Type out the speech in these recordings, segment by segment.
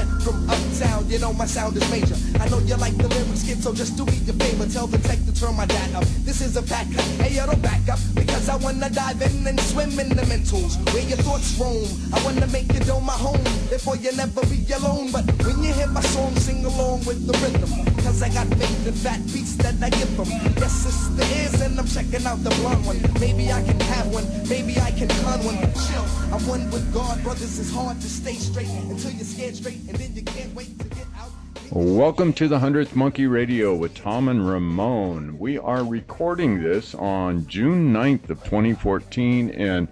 threat from uptown. You know my sound is major. I know you like the lyrics, kid, so just do me a favor. Tell the tech to turn my dad up. This is a pack cut. Hey, yo, don't back up, because I wanna dive in and swim in the mentals where your thoughts roam. I wanna make your dome my home, therefore you'll never be alone. But when you hear my song, sing along with the rhythm, cause I got faith in fat beats that I give them. Yes, it's the ears, and I'm checking out the blonde one. Maybe I can have one, maybe I can con one. Chill, I'm one with God, brothers. It's hard to stay straight until you're scared straight, and then you can't wait to get out. Welcome to the 100th Monkey Radio with Tom and Ramon. We are recording this on June 9th of 2014, and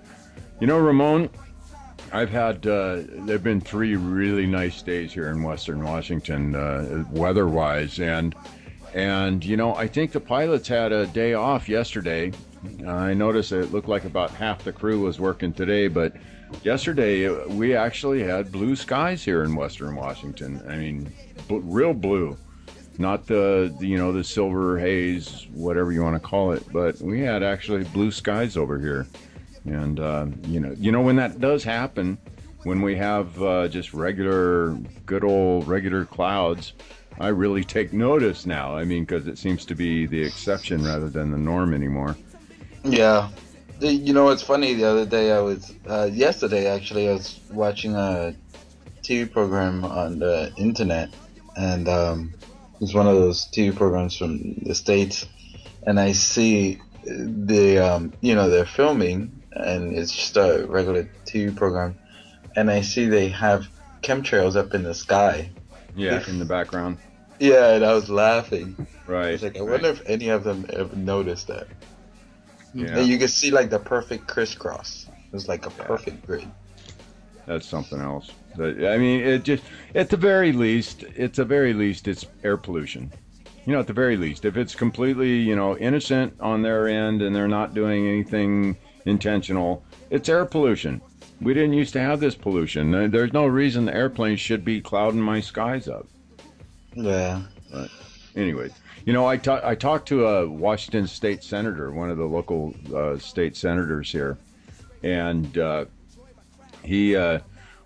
you know, Ramon, I've had, there've been 3 really nice days here in Western Washington, weather-wise, and you know, I think the pilots had a day off yesterday. I noticed it looked like about half the crew was working today, but yesterday we actually had blue skies here in Western Washington. I mean, real blue, not the you know, the silver haze, whatever you want to call it, but we had actually blue skies over here. And you know when that does happen, when we have just good old regular clouds, I really take notice now. I mean, because it seems to be the exception rather than the norm anymore. Yeah. You know, it's funny, the other day yesterday actually, I was watching a TV program on the internet, and it's one of those TV programs from the States, and I see they're filming, and it's just a regular TV program, and I see they have chemtrails up in the sky. Yeah, in the background. Yeah, and I was laughing. Right. It's like, I wonder if any of them ever noticed that. Yeah. And you can see like the perfect crisscross. It's like a perfect grid. That's something else. I mean, it just, at the very least, it's air pollution. You know, at the very least, if it's completely, you know, innocent on their end and they're not doing anything intentional, it's air pollution. We didn't used to have this pollution. There's no reason the airplanes should be clouding my skies up. Yeah. But anyways, you know, I talked to a Washington State senator, one of the local state senators here, and he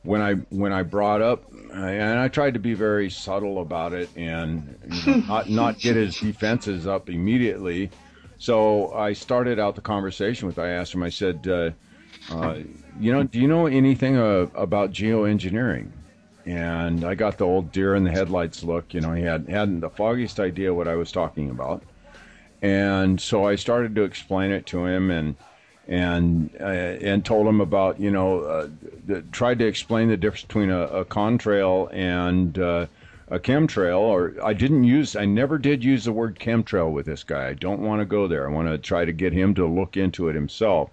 when I brought up, and I tried to be very subtle about it and, you know, not get his defenses up immediately. So I started out the conversation I asked him, I said, you know, do you know anything about geoengineering? And I got the old deer in the headlights look. You know, he hadn't the foggiest idea what I was talking about. And so I started to explain it to him and told him about, you know, tried to explain the difference between a contrail and a chemtrail. Or I never did use the word chemtrail with this guy. I don't want to go there. I want to try to get him to look into it himself.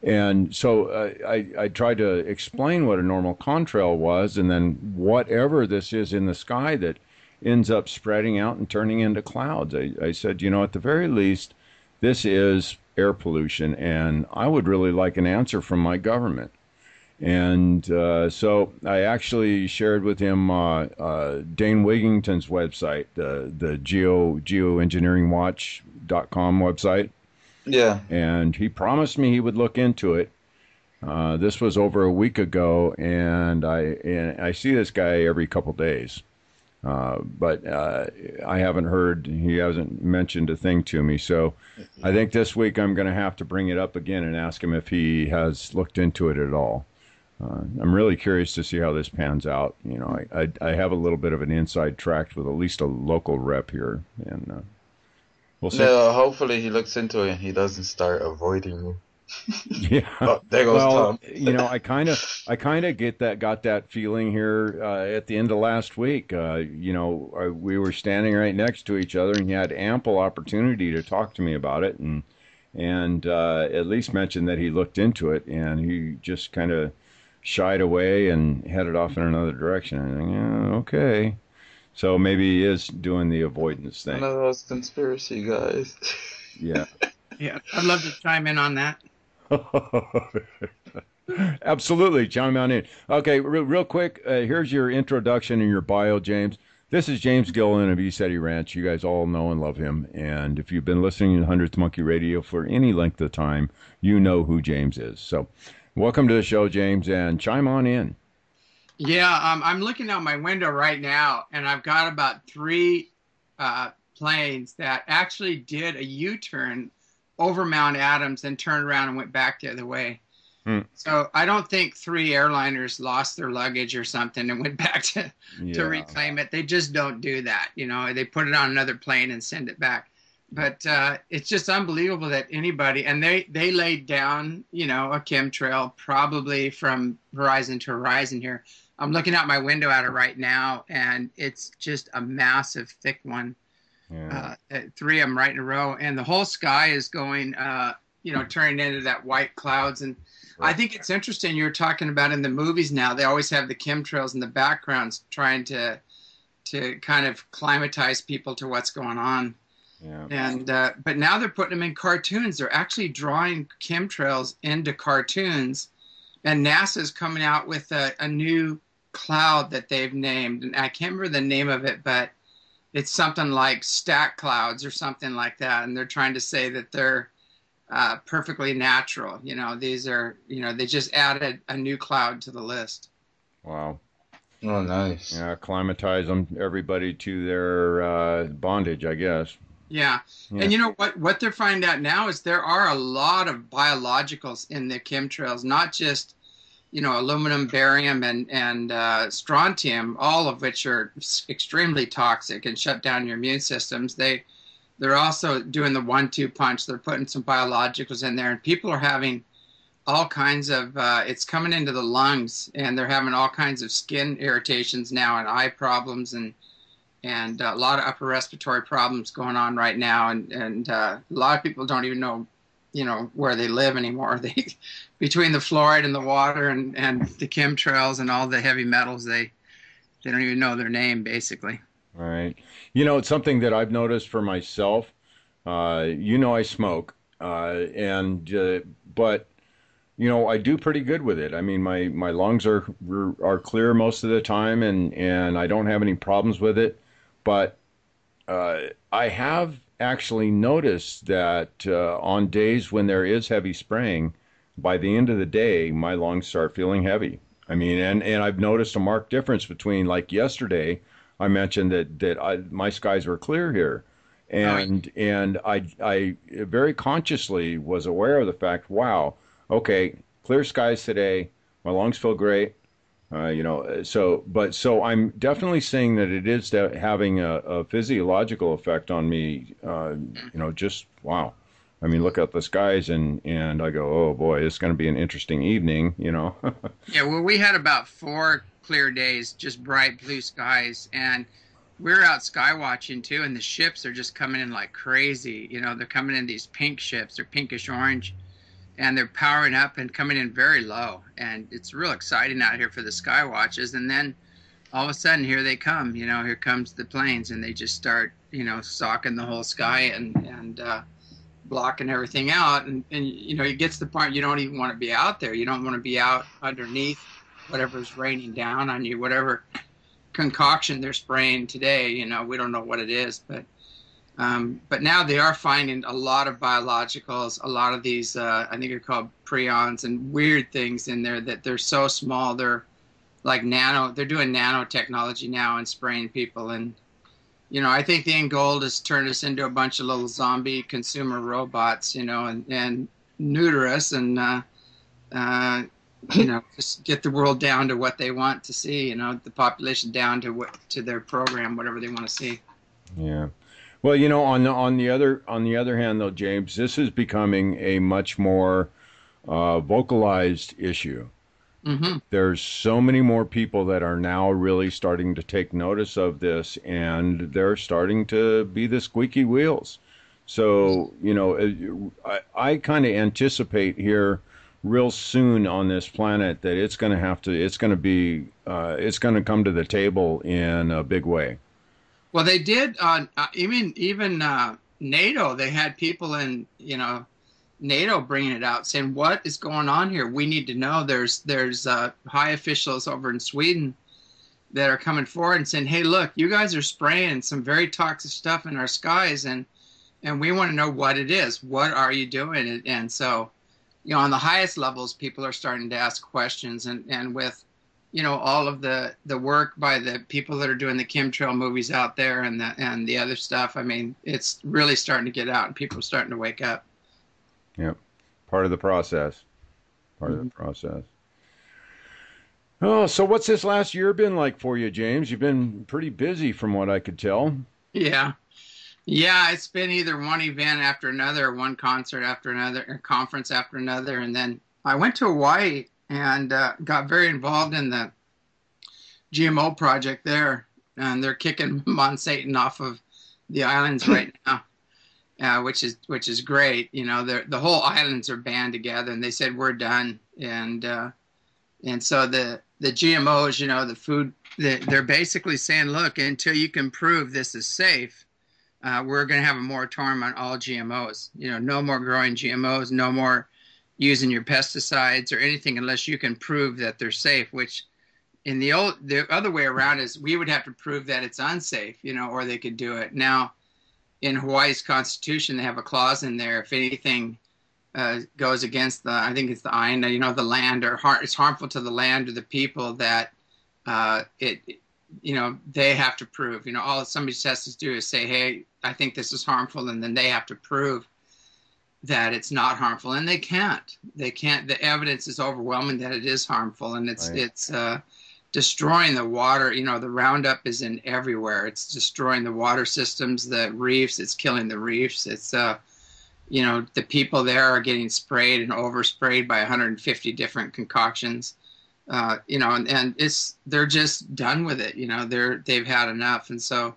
And so I tried to explain what a normal contrail was, and then whatever this is in the sky that ends up spreading out and turning into clouds. I said, you know, at the very least, this is air pollution, and I would really like an answer from my government. And so I actually shared with him Dane Wigington's website, the geoengineeringwatch.com website. Yeah. And he promised me he would look into it. This was over a week ago, and I see this guy every couple days. But I haven't heard, he hasn't mentioned a thing to me. So I think this week I'm going to have to bring it up again and ask him if he has looked into it at all. I'm really curious to see how this pans out. You know, I have a little bit of an inside track with at least a local rep here, and we'll see. No, hopefully he looks into it and he doesn't start avoiding you. Yeah. Oh, there goes Tom. You know, I kind of got that feeling here at the end of last week. You know, we were standing right next to each other, and he had ample opportunity to talk to me about it, and at least mentioned that he looked into it, and he just kind of shied away and headed off in another direction. I think, yeah, okay. So maybe he is doing the avoidance thing. One of those conspiracy guys. Yeah. Yeah, I'd love to chime in on that. Absolutely, chime on in. Okay, real quick, here's your introduction and your bio, James. This is James Gilliland of ECETI Ranch. You guys all know and love him. And if you've been listening to 100th Monkey Radio for any length of time, you know who James is. So welcome to the show, James, and chime on in. Yeah, I'm looking out my window right now, and I've got about three planes that actually did a U-turn over Mount Adams and turned around and went back the other way. Hmm. So I don't think three airliners lost their luggage or something and went back to reclaim it. They just don't do that. You know, they put it on another plane and send it back. But it's just unbelievable that anybody, and they laid down, you know, a chemtrail probably from horizon to horizon here. I'm looking out my window at it right now, and it's just a massive, thick one. Yeah. Three of them right in a row, and the whole sky is going, you know, turning into that white clouds. And Right. I think it's interesting. You're talking about in the movies now, they always have the chemtrails in the backgrounds trying to kind of climatize people to what's going on. Yeah. And but now they're putting them in cartoons. They're actually drawing chemtrails into cartoons, and NASA's coming out with a new cloud that they've named, and I can't remember the name of it, but it's something like stack clouds or something like that. And they're trying to say that they're perfectly natural. You know, these are, you know, they just added a new cloud to the list. Wow. Oh, nice. Yeah, acclimatize them, everybody to their bondage, I guess. Yeah. And you know what they're finding out now is there are a lot of biologicals in the chemtrails, not just, you know, aluminum, barium, and strontium, all of which are extremely toxic and shut down your immune systems. They're also doing the 1-2 punch. They're putting some biologicals in there, and people are having all kinds of, it's coming into the lungs, and they're having all kinds of skin irritations now and eye problems and a lot of upper respiratory problems going on right now. And a lot of people don't even know, you know, where they live anymore. Between the fluoride in the water and the chemtrails and all the heavy metals, they don't even know their name, basically. Right. You know, it's something that I've noticed for myself. You know, I smoke, but you know, I do pretty good with it. I mean, my lungs are clear most of the time, and I don't have any problems with it. But I have actually noticed that on days when there is heavy spraying, by the end of the day, my lungs start feeling heavy. I mean, and I've noticed a marked difference between, like yesterday, I mentioned that my skies were clear here, and I very consciously was aware of the fact, wow, okay, clear skies today, my lungs feel great. You know, so I'm definitely seeing that it is having a physiological effect on me. You know, just wow. I mean, look at the skies, and I go, oh boy, it's going to be an interesting evening. You know. Yeah, well, we had about 4 clear days, just bright blue skies, and we're out sky watching too. And the ships are just coming in like crazy. You know, they're coming in these pink ships, they're pinkish orange. And they're powering up and coming in very low. And it's real exciting out here for the sky watches. And then all of a sudden, here they come. You know, here comes the planes, and they just start, you know, socking the whole sky and blocking everything out. And, you know, it gets to the point you don't even want to be out there. You don't want to be out underneath whatever's raining down on you, whatever concoction they're spraying today. You know, we don't know what it is, but now they are finding a lot of biologicals, a lot of these, I think they're called prions and weird things in there that they're so small. They're like they're doing nanotechnology now and spraying people. And, you know, I think the end goal is turn us into a bunch of little zombie consumer robots, you know, and neuter us and, you know, just get the world down to what they want to see, you know, the population down to their program, whatever they want to see. Yeah. Well, you know, on the other hand, though, James, this is becoming a much more vocalized issue. Mm-hmm. There's so many more people that are now really starting to take notice of this, and they're starting to be the squeaky wheels. So, you know, I kind of anticipate here real soon on this planet that it's going to come to the table in a big way. Well, they did on even NATO. They had people in, you know, NATO bringing it out, saying, "What is going on here? We need to know." There's high officials over in Sweden that are coming forward and saying, "Hey, look, you guys are spraying some very toxic stuff in our skies, and we want to know what it is. What are you doing?" And so, you know, on the highest levels, people are starting to ask questions, and with, all of the work by the people that are doing the chemtrail movies out there and the other stuff. I mean, it's really starting to get out and people are starting to wake up. Yep. Part of the process. Oh, so what's this last year been like for you, James? You've been pretty busy from what I could tell. Yeah. Yeah, it's been either one event after another, one concert after another, a conference after another. And then I went to Hawaii and got very involved in the GMO project there. And they're kicking Monsatan off of the islands right now, which is great. The whole islands are band together, and they said, we're done. And so the GMOs, the food, they're basically saying, look, until you can prove this is safe, we're going to have a moratorium on all GMOs. No more growing GMOs, no more using your pesticides or anything unless you can prove that they're safe, which in the other way around is we would have to prove that it's unsafe, or they could do it. Now, in Hawaii's constitution, they have a clause in there, if anything goes against I think it's the aina, the land, or it's harmful to the land or the people, that they have to prove. All somebody has to do is say, hey, I think this is harmful, and then they have to prove that it's not harmful, and they can't. The evidence is overwhelming that it is harmful, and it's destroying the water. The Roundup is in everywhere. It's destroying the water systems, the reefs. It's killing the reefs. It's the people there are getting sprayed and oversprayed by 150 different concoctions. And they're just done with it. They've had enough, and so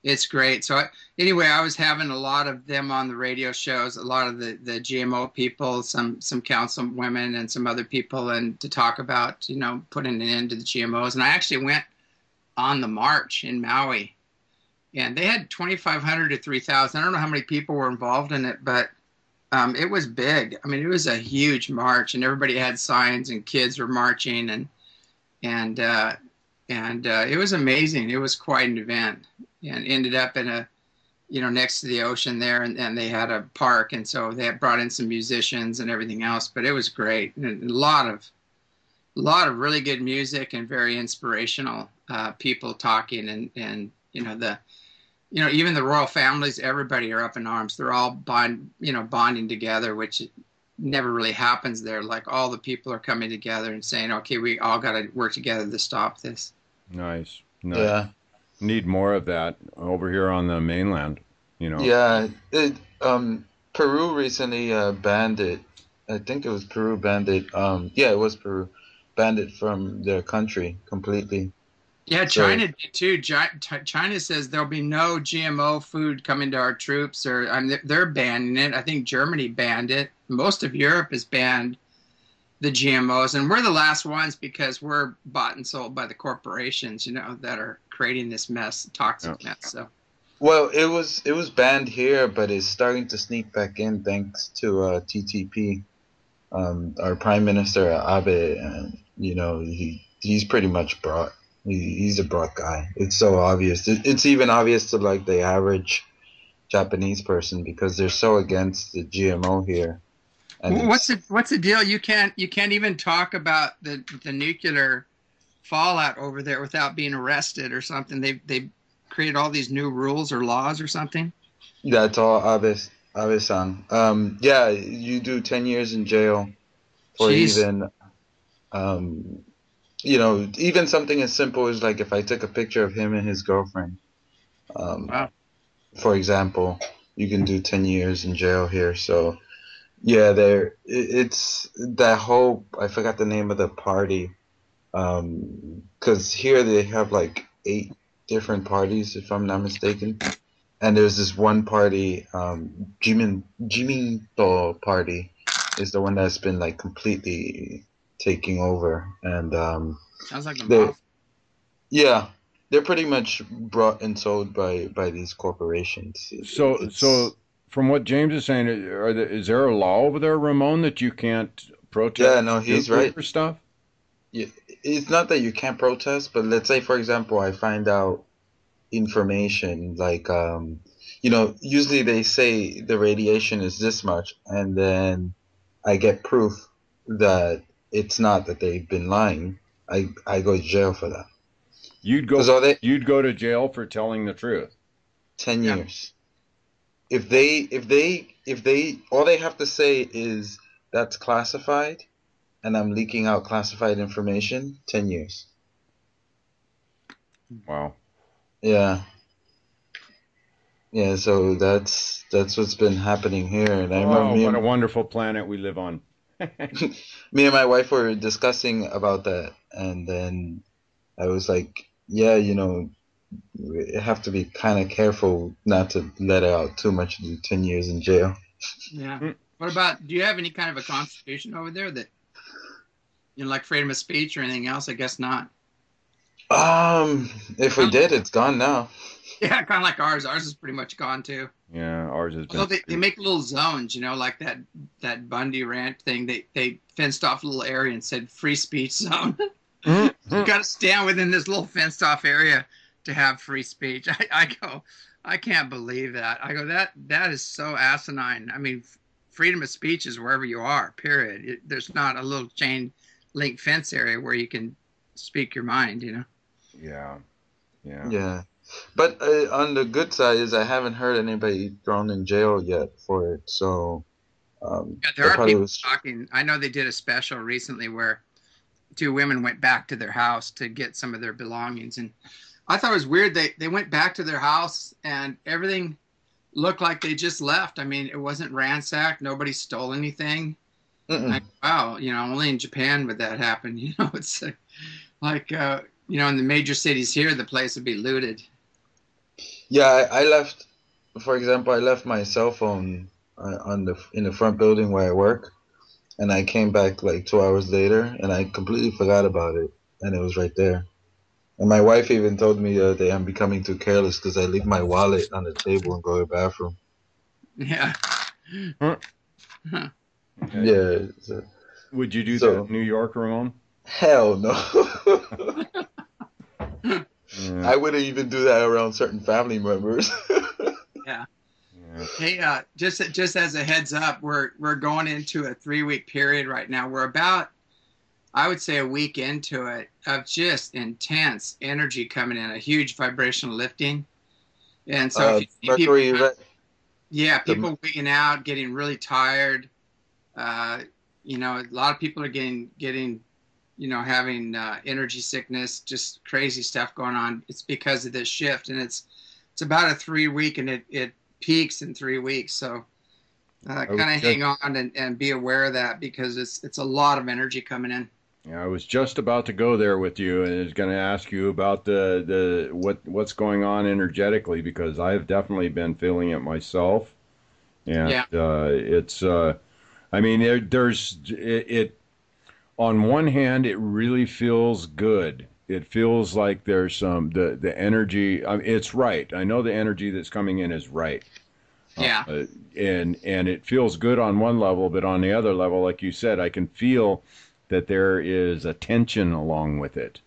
it's great. So anyway, I was having a lot of them on the radio shows, a lot of the GMO people, some council women, and some other people, and to talk about putting an end to the GMOs. And I actually went on the march in Maui, and they had 2,500 to 3,000. I don't know how many people were involved in it, but it was big. I mean, it was a huge march, and everybody had signs, and kids were marching, and it was amazing. It was quite an event, and ended up in next to the ocean there, and they had a park, and so they had brought in some musicians and everything else. But it was great, and a lot of really good music and very inspirational people talking, and even the royal families, everybody are up in arms. They're all bonding together, which never really happens there. Like, all the people are coming together and saying, okay, we all got to work together to stop this. Nice. Yeah. Need more of that over here on the mainland, Yeah. Peru recently banned it. I think it was Peru banned it. Yeah, it was Peru. Banned it from their country completely. Yeah, China did too. China says there'll be no GMO food coming to our troops, they're banning it. I think Germany banned it. Most of Europe has banned the GMOs, and we're the last ones because we're bought and sold by the corporations, that are creating this mess, toxic mess. So, well, it was banned here, but it's starting to sneak back in thanks to TTP. Our Prime Minister Abe, and he's pretty much brought. He's a broad guy. It's so obvious. It's even obvious to like the average Japanese person because they're so against the GMO here. And what's the deal? You can't even talk about the nuclear fallout over there without being arrested or something. They created all these new rules or laws or something. That's all Abe-san. Yeah, you do 10 years in jail for Jeez. even something as simple as like if I took a picture of him and his girlfriend, Wow. for example, you can do 10 years in jail here. So, yeah, it's that whole, I forgot the name of the party, because here they have like 8 different parties, if I'm not mistaken. And there's this one party, Jiminto party, is the one that's been like completely taking over, and Sounds like the mafia. Yeah, they're pretty much brought and sold by these corporations. So from what James is saying, is there a law over there, Ramon, that you can't protest? Yeah, no, he's right. For stuff? Yeah, it's not that you can't protest, but let's say, for example, I find out information like, usually they say the radiation is this much, and then I get proof that it's not, that they've been lying. I go to jail for that. You'd go to jail for telling the truth. 10 years. If they all they have to say is that's classified and I'm leaking out classified information, 10 years. Wow. Yeah. Yeah, so that's what's been happening here. And I remember what a wonderful planet we live on. me and my wife were discussing about that, and then I was like, yeah, you know, we have to be kind of careful not to let out too much to do 10 years in jail. Yeah. What about, do you have any kind of a constitution over there that, you know, like freedom of speech or anything else? I guess not. If we did, it's gone now. Yeah, kind of like ours. Ours is pretty much gone too. Yeah, ours has been. So they make little zones, you know, like that Bundy Ranch thing. They fenced off a little area and said free speech zone. You got to stand within this little fenced off area to have free speech. I go, I can't believe that. I go, that is so asinine. I mean, freedom of speech is wherever you are. Period. There's not a little chain link fence area where you can speak your mind. You know. Yeah. Yeah. But on the good side is I haven't heard anybody thrown in jail yet for it. So yeah, there are people talking. I know they did a special recently where 2 women went back to their house to get some of their belongings, and I thought it was weird. They went back to their house and everything looked like they just left. I mean, it wasn't ransacked. Nobody stole anything. Like, wow, you know, only in Japan would that happen. You know, it's like you know, in the major cities here, the place would be looted. Yeah, I left. For example, I left my cell phone in the front building where I work, and I came back like 2 hours later, and I completely forgot about it, and it was right there. And my wife even told me the other day I'm becoming too careless because I leave my wallet on the table and go to the bathroom. Yeah. Huh. Yeah. So, would you do that in New York, Ramon? Hell no. I wouldn't even do that around certain family members. Yeah. Hey, just as a heads up, we're going into a 3-week period right now. We're about, I would say, a week into it of just intense energy coming in, a huge vibrational lifting. And so if you see people, people wigging out, getting really tired. You know, a lot of people are getting you know, having energy sickness, just crazy stuff going on. It's because of this shift, and it's about a 3-week, and it peaks in 3 weeks. So kind of hang on and be aware of that, because it's a lot of energy coming in. Yeah, I was just about to go there with you, and I was going to ask you about what's going on energetically, because I've definitely been feeling it myself, and it's I mean, there's it. On one hand, it really feels good. It feels like there's some the energy. I mean, it's right. I know the energy that's coming in is right. Yeah. And it feels good on one level, but on the other level, like you said, I can feel that there is a tension along with it.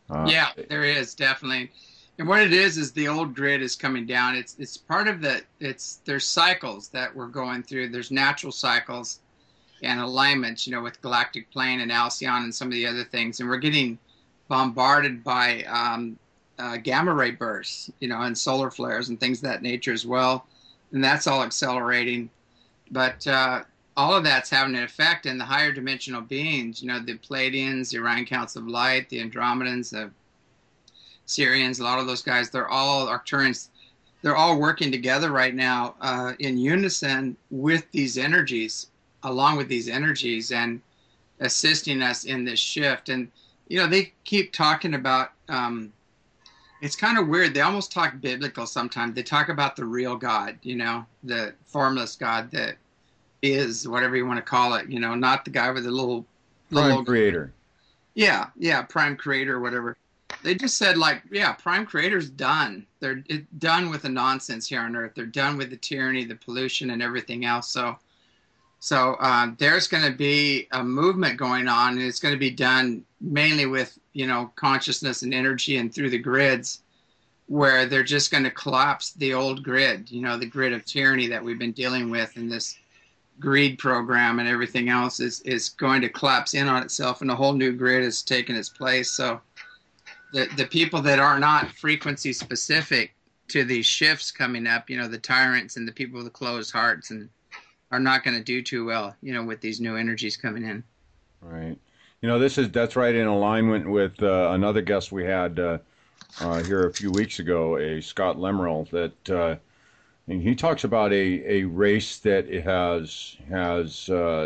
Yeah, there is definitely. And what it is the old grid is coming down. It's part of there's cycles that we're going through. There's natural cycles and alignments, you know, with galactic plane and Alcyon and some of the other things. And we're getting bombarded by gamma ray bursts, you know, and solar flares and things of that nature as well. And that's all accelerating. But all of that's having an effect in the higher dimensional beings, you know, the Pleiadians, the Orion Counts of Light, the Andromedans, the Sirians, a lot of those guys, they're all Arcturians. They're all working together right now in unison with these energies, along with these energies, and assisting us in this shift. And, you know, they keep talking about, it's kind of weird. They almost talk biblical sometimes. They talk about the real God, you know, the formless God that is, whatever you want to call it, you know, not the guy with the little creator. Yeah, prime creator or whatever. They just said, like, yeah, prime creator's done. They're done with the nonsense here on Earth. They're done with the tyranny, the pollution, and everything else. So there's going to be a movement going on, and it's going to be done mainly with, you know, consciousness and energy and through the grids, where they're just going to collapse the old grid, you know, the grid of tyranny that we've been dealing with, and this greed program and everything else is going to collapse in on itself, and a whole new grid is taking its place. So the people that are not frequency specific to these shifts coming up, the tyrants and the people with the closed hearts, and are not going to do too well, with these new energies coming in. Right. That's right in alignment with another guest we had here a few weeks ago, a Scott Lemerle, that and he talks about a race that has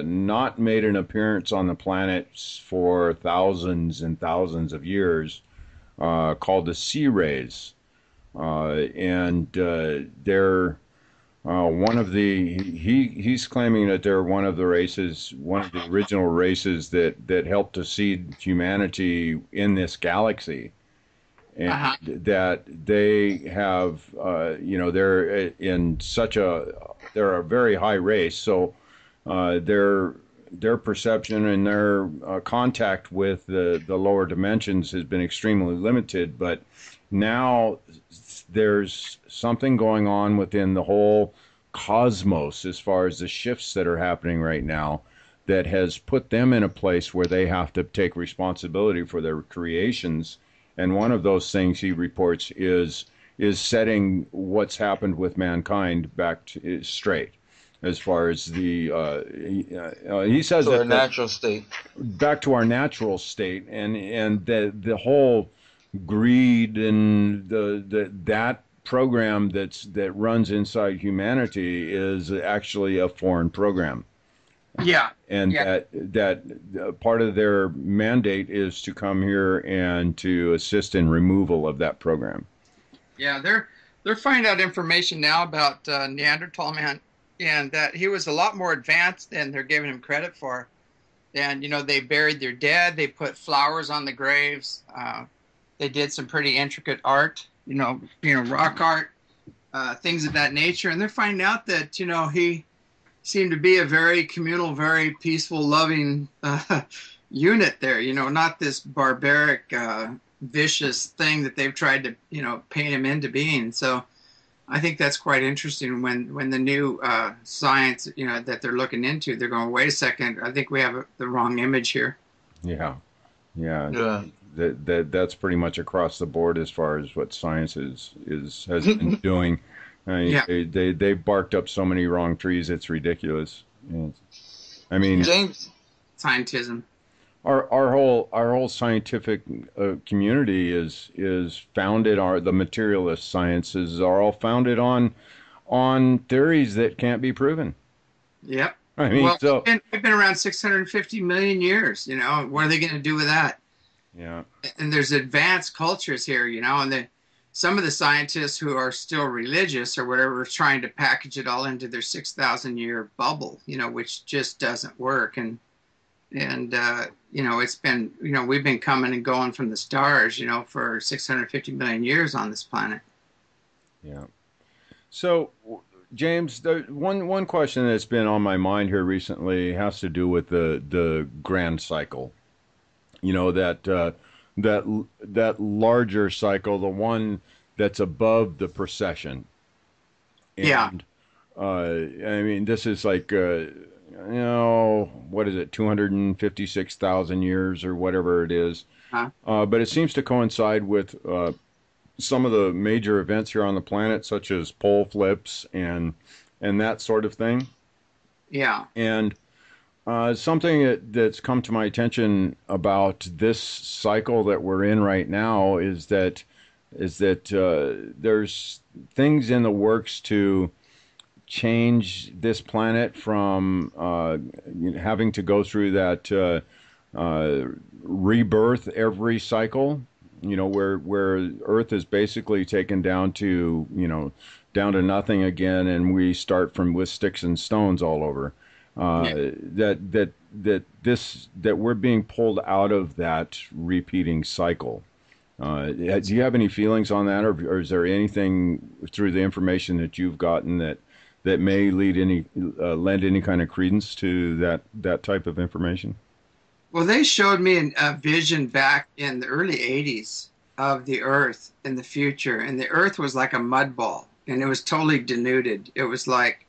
not made an appearance on the planet for thousands and thousands of years, called the Sea Rays, and they're one of the he's claiming that they're one of the races, one of the original races that helped to seed humanity in this galaxy. And that they have, they're in they're a very high race. So their perception and their contact with the lower dimensions has been extremely limited. But now there's something going on within the whole cosmos as far as the shifts that are happening right now that has put them in a place where they have to take responsibility for their creations. And one of those things he reports is setting what's happened with mankind back straight, as far as the he says that our natural state, back to our natural state, and the whole greed and that program that runs inside humanity is actually a foreign program. Yeah. And that part of their mandate is to come here and to assist in removal of that program. Yeah, they're finding out information now about Neanderthal man, and that he was a lot more advanced than they're giving him credit for. And they buried their dead. They put flowers on the graves. They did some pretty intricate art, rock art, things of that nature. And they're finding out that he seemed to be a very communal, very peaceful, loving unit there, not this barbaric, vicious thing that they've tried to, paint him into being. So I think that's quite interesting when the new science, that they're looking into, they're going, wait a second, I think we have the wrong image here. Yeah. That's pretty much across the board as far as what science has been doing. They barked up so many wrong trees, it's ridiculous. I mean, James, scientism. Our whole scientific community is founded. The materialist sciences are all founded on theories that can't be proven. Yep. I mean, we've been around 650 million years. What are they going to do with that? Yeah. And there's advanced cultures here, and some of the scientists who are still religious or whatever are trying to package it all into their 6,000-year bubble, which just doesn't work. And it's been, we've been coming and going from the stars, for 650 million years on this planet. Yeah. So, James, one question that's been on my mind here recently has to do with the grand cycle. That larger cycle, the one that's above the precession. And, I mean, this is like, what is it, 256,000 years or whatever it is. But it seems to coincide with some of the major events here on the planet, such as pole flips and that sort of thing. Yeah. And something that's come to my attention about this cycle that we're in right now is that there's things in the works to change this planet from having to go through that rebirth every cycle, where Earth is basically taken down to nothing again, and we start from with sticks and stones all over. That we're being pulled out of that repeating cycle. Do you have any feelings on that, or is there anything through the information that you've gotten that may lend any kind of credence to that type of information? Well, they showed me a vision back in the early 80s of the Earth in the future, and the Earth was like a mud ball, and it was totally denuded. It was like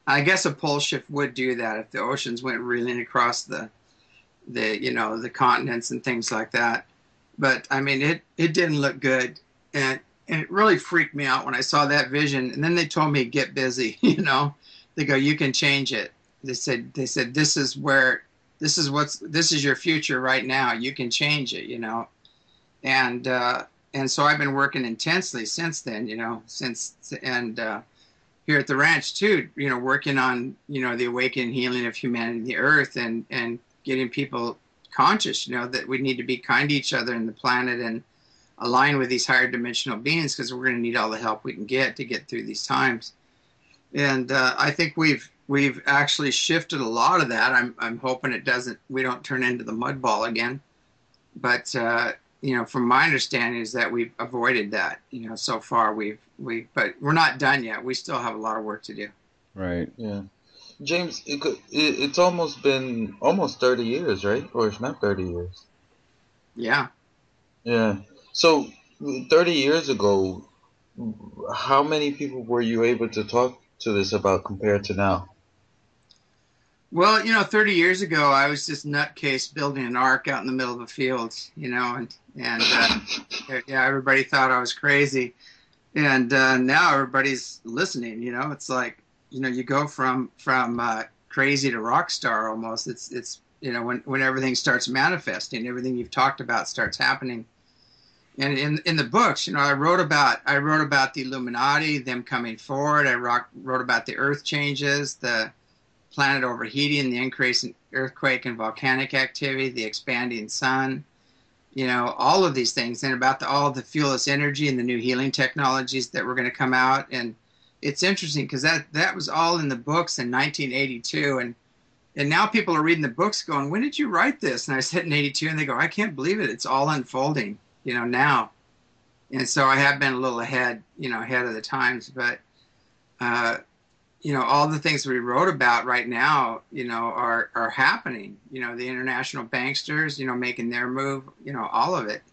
I guess a pole shift would do that if the oceans went reeling across the continents and things like that. But I mean, it didn't look good, and it really freaked me out when I saw that vision. And then they told me, get busy. They go, you can change it. They said this is your future right now. You can change it. And so I've been working intensely since then. Here at the ranch too, working on, the awakening, healing of humanity, the earth, and getting people conscious, that we need to be kind to each other and the planet and align with these higher dimensional beings, because we're going to need all the help we can get to get through these times. And I think we've actually shifted a lot of that. I'm hoping we don't turn into the mud ball again. But from my understanding is that we've avoided that. So far but we're not done yet. We still have a lot of work to do. Right. Yeah. James, it's almost been 30 years, right? Or if not 30 years. Yeah. Yeah. So 30 years ago, how many people were you able to talk to this about compared to now? Well, 30 years ago, I was just nutcase building an ark out in the middle of the fields, and everybody thought I was crazy. And now everybody's listening, it's like, you go from crazy to rock star almost. It's when everything starts manifesting, everything you've talked about starts happening. And in the books, I wrote about the Illuminati, them coming forward. I wrote about the earth changes, the planet overheating, the increase in earthquake and volcanic activity, the expanding sun, all of these things, and about all the fuelless energy and the new healing technologies that were going to come out. And it's interesting because that was all in the books in 1982, and now people are reading the books going, when did you write this? And I said in 82, and they go, I can't believe it. It's all unfolding, now. And so I have been a little ahead of the times, but all the things we wrote about right now, are happening. The international banksters, making their move, all of it.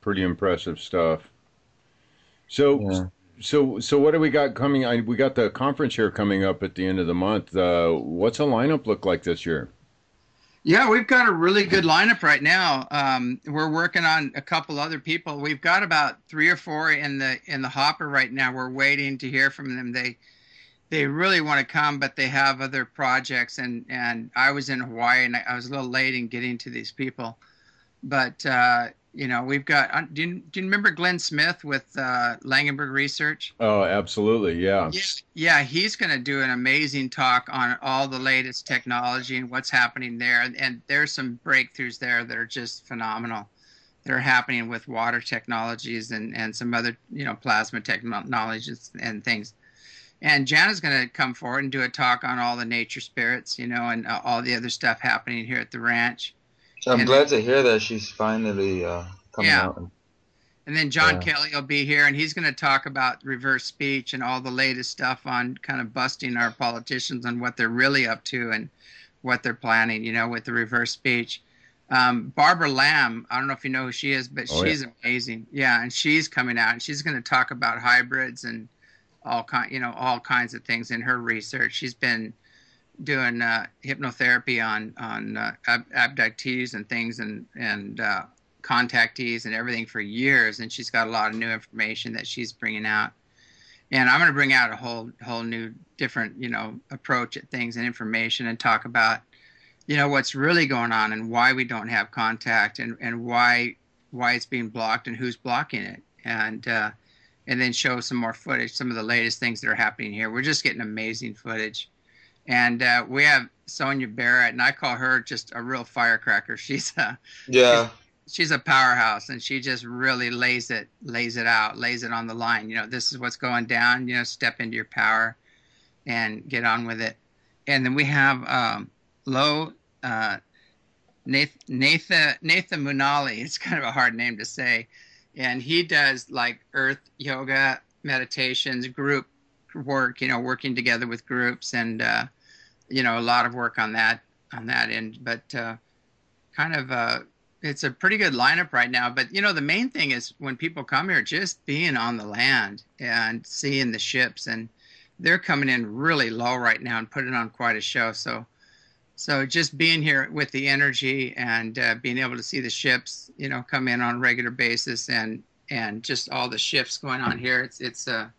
Pretty impressive stuff. So what do we got coming? We got the conference here coming up at the end of the month. What's the lineup look like this year? Yeah, we've got a really good lineup right now. We're working on a couple other people. We've got about 3 or 4 in the hopper right now. We're waiting to hear from them. They really want to come, but they have other projects. And I was in Hawaii, and I was a little late in getting to these people. But we've got. Do you remember Glenn Smith with Langenberg Research? Oh, absolutely, yeah. Yeah, he's going to do an amazing talk on all the latest technology and what's happening there. And there's some breakthroughs there that are just phenomenal. They're happening with water technologies and some other plasma technologies and things. And Jana's going to come forward and do a talk on all the nature spirits, and all the other stuff happening here at the ranch. I'm glad to hear that she's finally coming out. And then John Kelly will be here, and he's going to talk about reverse speech and all the latest stuff on kind of busting our politicians on what they're really up to and what they're planning, with the reverse speech. Barbara Lamb, I don't know if you know who she is, but she's amazing. Yeah, and she's coming out, and she's going to talk about hybrids and all kinds of things in her research. She's been doing hypnotherapy on abductees and things and contactees and everything for years, and she's got a lot of new information that she's bringing out. And I'm going to bring out a whole new different approach at things and information, and talk about what's really going on and why we don't have contact and why it's being blocked and who's blocking it, and then show some more footage, some of the latest things that are happening here. We're just getting amazing footage. And we have Sonia Barrett, and I call her just a real firecracker. She's a powerhouse, and she just really lays it out, lays it on the line. This is what's going down. Step into your power and get on with it. And then we have Nathan Munali. It's kind of a hard name to say, and he does like earth yoga, meditations, group work. Working together with groups, and a lot of work on that end. But it's a pretty good lineup right now. But the main thing is when people come here, just being on the land and seeing the ships and they're coming in really low right now and putting on quite a show. So just being here with the energy and being able to see the ships, you know, come in on a regular basis, and just all the shifts going on here, it's going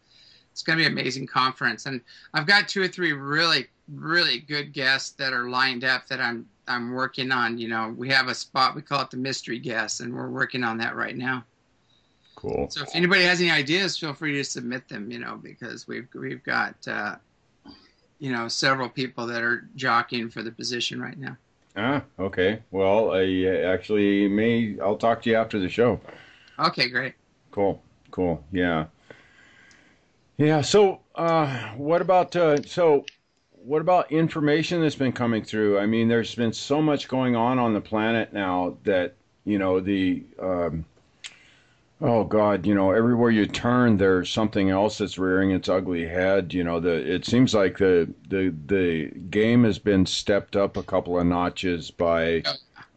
to be an amazing conference. And I've got 2 or 3 really good guests that are lined up that I'm working on. You know, we have a spot, we call it the mystery guests, and we're working on that right now. Cool. So if anybody has any ideas, feel free to submit them, you know, because we've got you know, several people that are jockeying for the position right now. Ah, okay. Well, I'll talk to you after the show. Okay, great. Cool. Yeah. Yeah. So, what about information that's been coming through? I mean, there's been so much going on the planet now that, you know, oh God, you know, everywhere you turn, there's something else that's rearing its ugly head. You know, it seems like the game has been stepped up a couple of notches by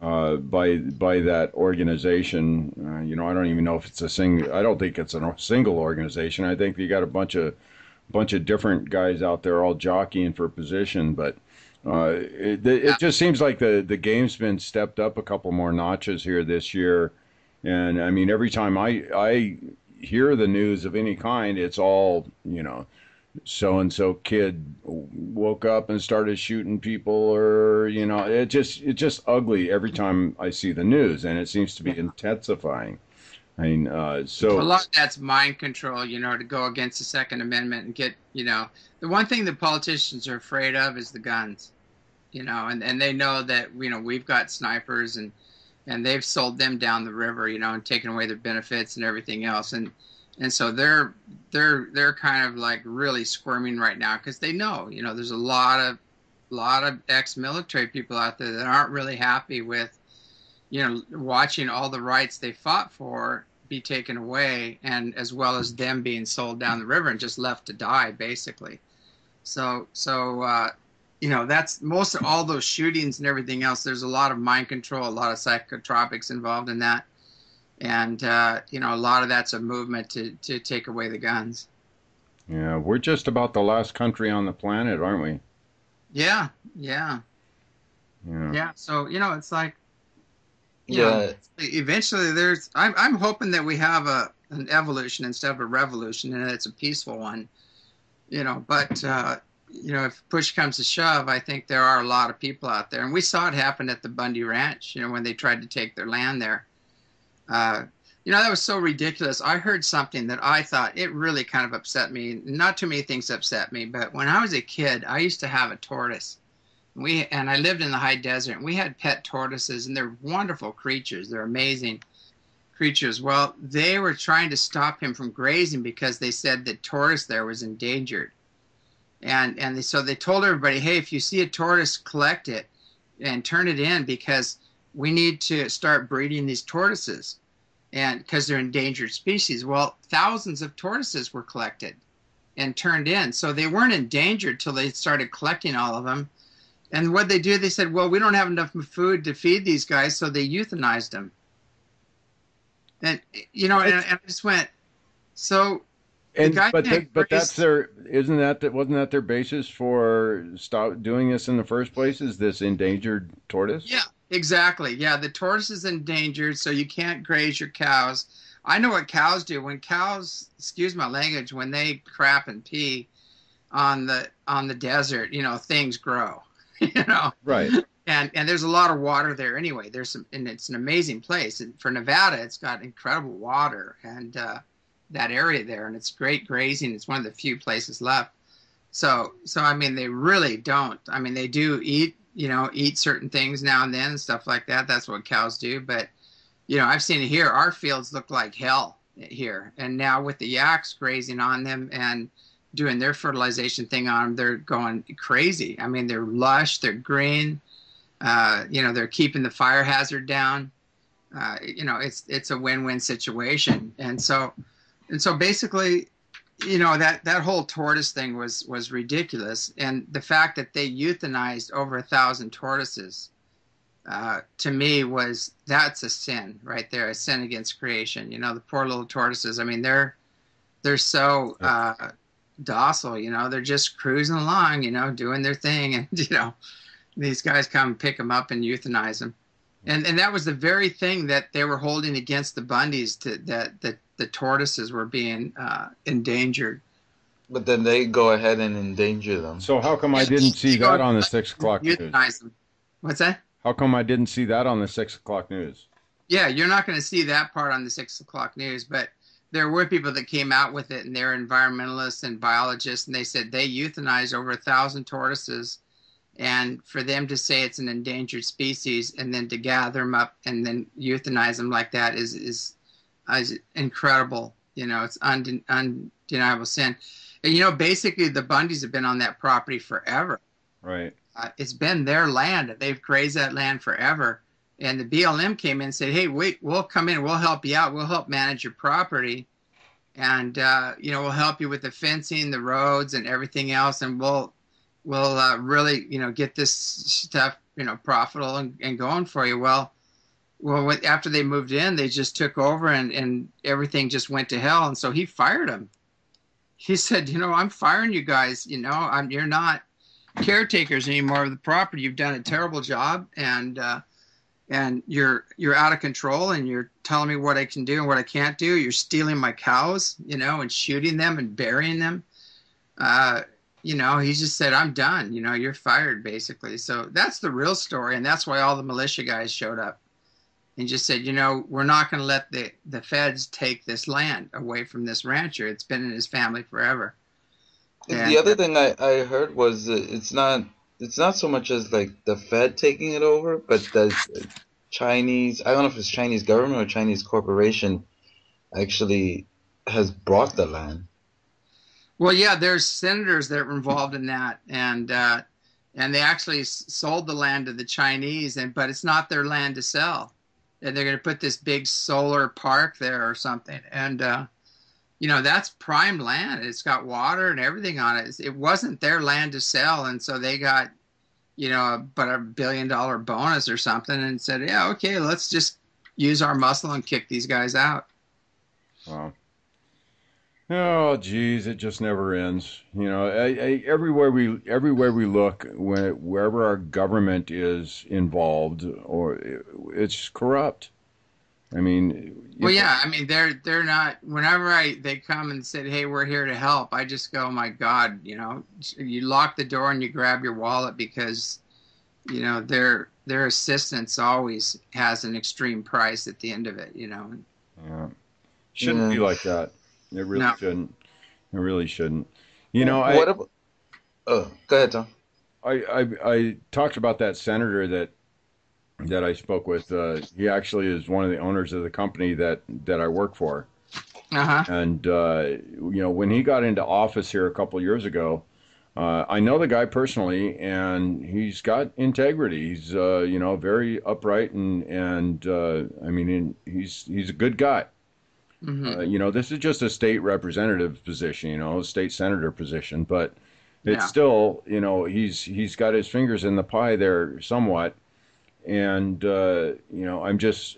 that organization. You know, I don't even know if it's I don't think it's a single organization. I think you got a bunch of different guys out there all jockeying for position, but it just seems like the game's been stepped up a couple more notches here this year. And I mean, every time I hear the news of any kind, it's all, you know, so-and-so kid woke up and started shooting people, or, you know, it's just ugly every time I see the news, and it seems to be intensifying. I mean, so a lot of that's mind control, you know, to go against the Second Amendment and get, you know, the one thing the politicians are afraid of is the guns, you know, and they know that, you know, we've got snipers and they've sold them down the river, you know, and taken away their benefits and everything else. And so they're kind of like really squirming right now, because they know, you know, there's a lot of ex-military people out there that aren't really happy with, you know, watching all the rights they fought for be taken away, and as well as them being sold down the river and just left to die, basically. So you know, that's most of all those shootings and everything else. There's a lot of mind control, a lot of psychotropics involved in that. And, you know, a lot of that's a movement to take away the guns. Yeah, we're just about the last country on the planet, aren't we? Yeah. So, you know, it's like, you know, eventually I'm hoping that we have an evolution instead of a revolution, and it's a peaceful one, you know, but, you know, if push comes to shove, I think there are a lot of people out there. And we saw it happen at the Bundy Ranch, you know, when they tried to take their land there. You know, that was so ridiculous. I heard something that I thought, it really kind of upset me. Not too many things upset me, but when I was a kid, I used to have a tortoise. And I lived in the high desert, and we had pet tortoises, and they're wonderful creatures. They're amazing creatures. Well, they were trying to stop him from grazing because they said the tortoise there was endangered. And so they told everybody, hey, if you see a tortoise, collect it and turn it in, because we need to start breeding these tortoises, and because they're endangered species. Well, thousands of tortoises were collected and turned in. So they weren't endangered till they started collecting all of them. And what they do, they said, well, we don't have enough food to feed these guys, so they euthanized them. And, you know, and I just went, so... And but that's wasn't that their basis for stop doing this in the first place? Is this endangered tortoise? Yeah, exactly. Yeah, the tortoise is endangered, so you can't graze your cows. I know what cows do. When cows, excuse my language, when they crap and pee on the desert, you know, things grow. You know, right? And there's a lot of water there anyway. And it's an amazing place. And for Nevada, it's got incredible water, and that area there, and it's great grazing. It's one of the few places left. So I mean, they really don't. I mean, they do eat certain things now and then and stuff like that. That's what cows do. But, you know, I've seen it here. Our fields look like hell here. And now with the yaks grazing on them and doing their fertilization thing on them, they're going crazy. I mean, they're lush, they're green. You know, they're keeping the fire hazard down. You know, it's a win-win situation. And so basically, you know, that whole tortoise thing was ridiculous. And the fact that they euthanized over 1,000 tortoises, to me, that's a sin right there, a sin against creation. You know, the poor little tortoises. I mean, they're so docile, you know, they're just cruising along, you know, doing their thing. And, you know, these guys come pick them up and euthanize them. And that was the very thing that they were holding against the Bundys, that the tortoises were being endangered. But then they go ahead and endanger them. So how come I didn't see that on the 6 o'clock news? Them. What's that? How come I didn't see that on the 6 o'clock news? Yeah, you're not going to see that part on the 6 o'clock news, but there were people that came out with it, and they're environmentalists and biologists, and they said they euthanized over 1,000 tortoises. And for them to say it's an endangered species and then to gather them up and then euthanize them like that is incredible. You know, it's undeniable sin. And, you know, basically the Bundys have been on that property forever. Right. It's been their land. They've grazed that land forever. And the BLM came in and said, hey, wait, we'll come in. We'll help you out. We'll help manage your property. And, you know, we'll help you with the fencing, the roads, and everything else. And we'll really, you know, get this stuff, you know, profitable and going for you. Well, after they moved in, they just took over and everything just went to hell. And so he fired them. He said, you know, I'm firing you guys. You know, you're not caretakers anymore of the property. You've done a terrible job, and you're out of control, and you're telling me what I can do and what I can't do. You're stealing my cows, you know, and shooting them and burying them. You know, he just said, I'm done. You know, you're fired, basically. So that's the real story, and that's why all the militia guys showed up and just said, you know, we're not going to let the feds take this land away from this rancher. It's been in his family forever. And the other thing I heard was it's not so much as like the Fed taking it over, but the Chinese, I don't know if it's Chinese government or Chinese corporation actually has bought the land. Well, yeah, there's senators that were involved in that, and they actually sold the land to the Chinese, but it's not their land to sell. And they're going to put this big solar park there or something, and you know, that's prime land. It's got water and everything on it. It wasn't their land to sell, and so they got, you know, about $1 billion bonus or something, and said, yeah, okay, let's just use our muscle and kick these guys out. Wow. Oh, geez, it just never ends. You know, everywhere we look, wherever our government is involved, or it's corrupt. I mean, well, yeah, I mean, they're not. Whenever they come and said, "Hey, we're here to help," I just go, "Oh my God!" You know, you lock the door and you grab your wallet, because, you know, their assistance always has an extreme price at the end of it. You know. Yeah. Shouldn't be like that. It really shouldn't. It really shouldn't. You know, go ahead, Tom. I talked about that senator that I spoke with. He actually is one of the owners of the company that I work for. Uh-huh. And you know, when he got into office here a couple of years ago, I know the guy personally, and he's got integrity. He's you know, very upright, and I mean, he's a good guy. Mm-hmm. You know, this is just a state representative position, you know, a state senator position, but it's still, you know, he's got his fingers in the pie there somewhat. And, you know, I just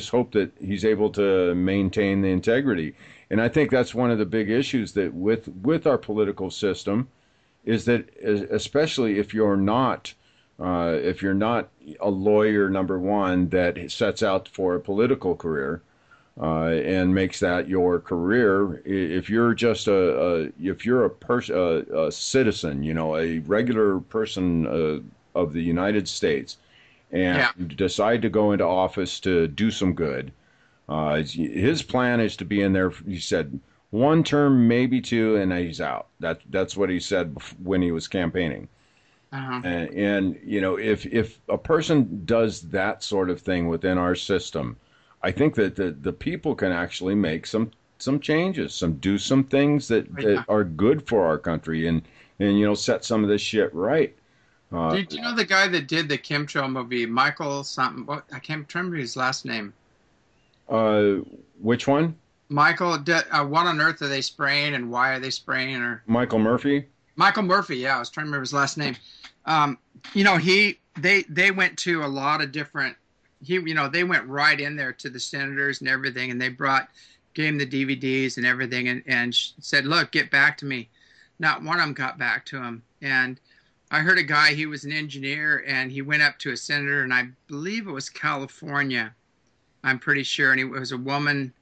hope that he's able to maintain the integrity. And I think that's one of the big issues that with our political system is that, especially if you're not a lawyer, number one, that sets out for a political career, and makes that your career. If you're just a citizen, you know, a regular person of the United States, and decide to go into office to do some good, his plan is to be in there. He said 1 term, maybe 2, and he's out. That's what he said when he was campaigning. Uh-huh. And you know, if a person does that sort of thing within our system, I think that the people can actually make some changes, do some things that are good for our country, and you know, set some of this shit right. Do you know the guy that did the chemtrail movie, Michael something? What, I can't remember his last name. Which one? Michael. What on earth are they spraying, and why are they spraying? Or Michael Murphy. Michael Murphy. Yeah, I was trying to remember his last name. You know, they went to a lot of different. You know, they went right in there to the senators and everything, and they gave him the DVDs and everything, and said, look, get back to me. not one of them got back to him. And I heard a guy, he was an engineer, and he went up to a senator, and I believe it was California, I'm pretty sure, and it was a woman,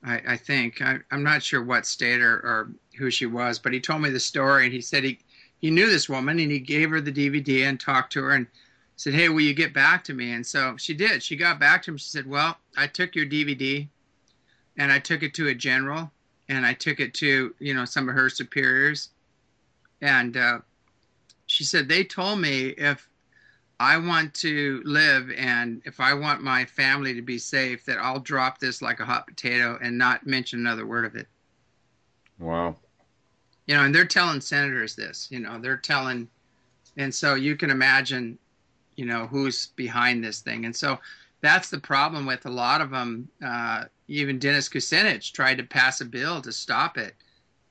I think. I'm not sure what state or who she was, but he told me the story, and he said he knew this woman, and he gave her the DVD and talked to her and said, hey, will you get back to me? And so she did. She got back to him. She said, well, I took your DVD, and I took it to a general, and I took it to, some of her superiors. And she said, they told me if I want to live and if I want my family to be safe, that I'll drop this like a hot potato and not mention another word of it. Wow. And they're telling senators this, they're telling, and so you can imagine, who's behind this thing. And so that's the problem with a lot of them. Even Dennis Kucinich tried to pass a bill to stop it.